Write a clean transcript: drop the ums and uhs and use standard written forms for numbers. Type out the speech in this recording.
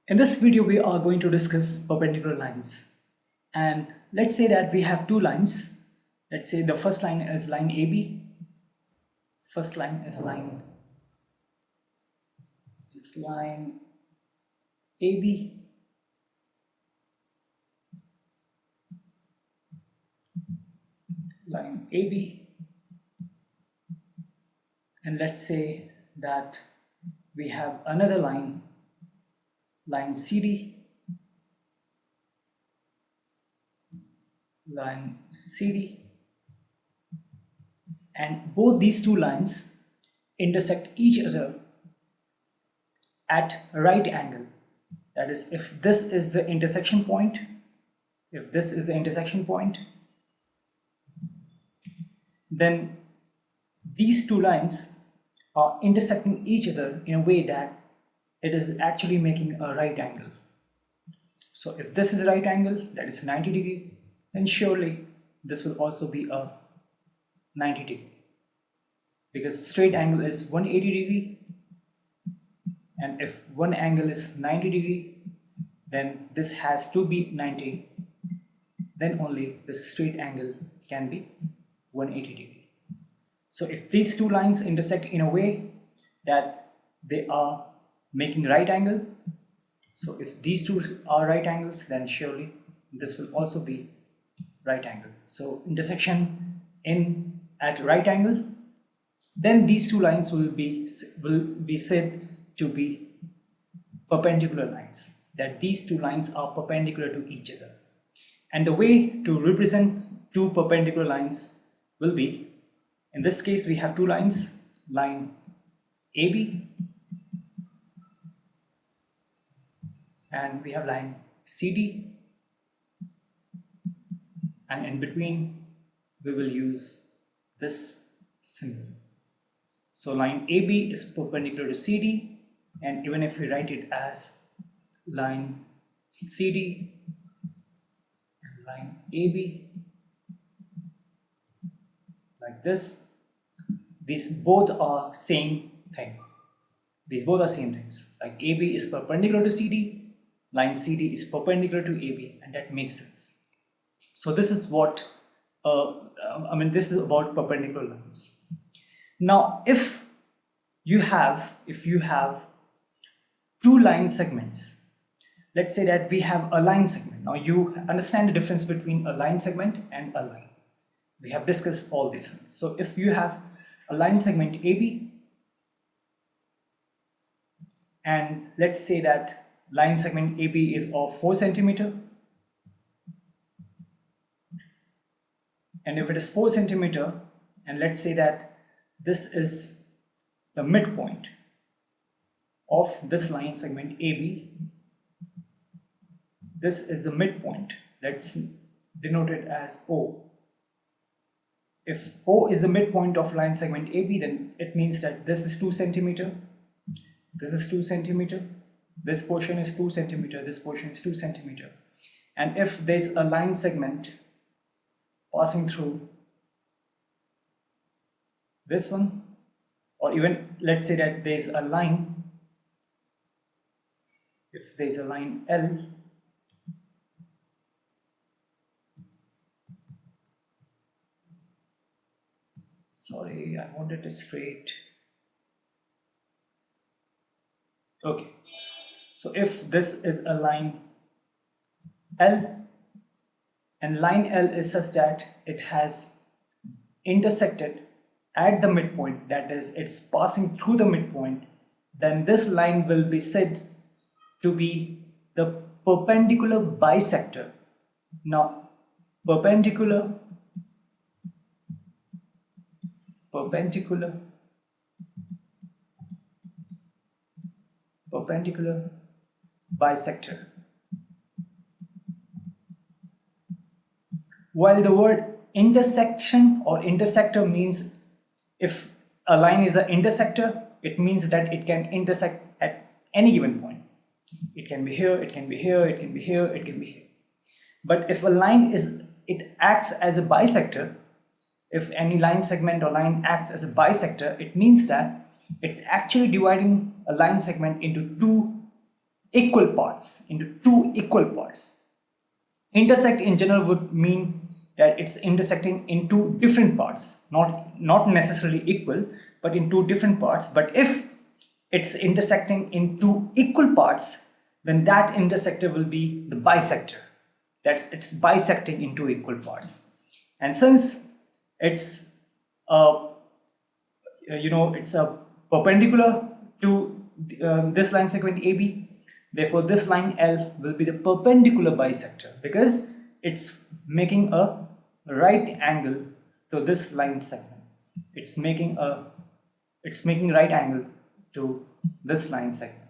In this video, we are going to discuss perpendicular lines. And let's say that we have two lines. Let's say the first line is line AB. First line is line AB. Line AB. And let's say that we have another line CD. Line CD. And both these two lines intersect each other at a right angle. That is, if this is the intersection point, then these two lines are intersecting each other in a way that it is actually making a right angle. So if this is a right angle, that is 90 degree, then surely this will also be a 90 degree, because straight angle is 180 degree, and if one angle is 90 degree, then this has to be 90, then only the straight angle can be 180 degree. So if these two lines intersect in a way that they are making right angle, so if these two are right angles, then surely this will also be right angle. So intersection at right angle, then these two lines will be said to be perpendicular lines, that these two lines are perpendicular to each other. And the way to represent two perpendicular lines will be, in this case we have two lines, line AB and we have line CD, and in between we will use this symbol. So line AB is perpendicular to CD, and even if we write it as line CD and line AB like this, these both are same thing. These both are same things. Like AB is perpendicular to CD, line CD is perpendicular to AB, and that makes sense. So this is what this is about perpendicular lines. Now if you have two line segments, let's say that we have a line segment. Now you understand the difference between a line segment and a line. We have discussed all these things. So if you have a line segment AB, and let's say that line segment AB is of 4 centimeter, and if it is 4 centimeter, and let's say that this is the midpoint of this line segment AB, this is the midpoint, let's denote it as O. If O is the midpoint of line segment AB, then it means that this is 2 centimeter, this is 2 centimeter, this portion is 2 centimeter, this portion is 2 centimeter. And if there's a line segment passing through this one, or even let's say that there's a line, if there's a line L, sorry, I wanted it straight. Okay, so if this is a line L, and line L is such that it has intersected at the midpoint, that is, it's passing through the midpoint, then this line will be said to be the perpendicular bisector. Now perpendicular bisector. While the word intersection or intersector means, if a line is an intersector, it means that it can intersect at any given point. It can be here, it can be here, it can be here, it can be here. But if a line acts as a bisector, if any line segment or line acts as a bisector, it means that it's actually dividing a line segment into two equal parts, into two equal parts. Intersect in general would mean that it's intersecting into different parts, not necessarily equal, but in two different parts. But if it's intersecting into equal parts, then that intersector will be the bisector. It's bisecting into equal parts. And since it's it's a perpendicular to this line segment AB, therefore this line L will be the perpendicular bisector because it's making a right angle to this line segment. It's making right angles to this line segment.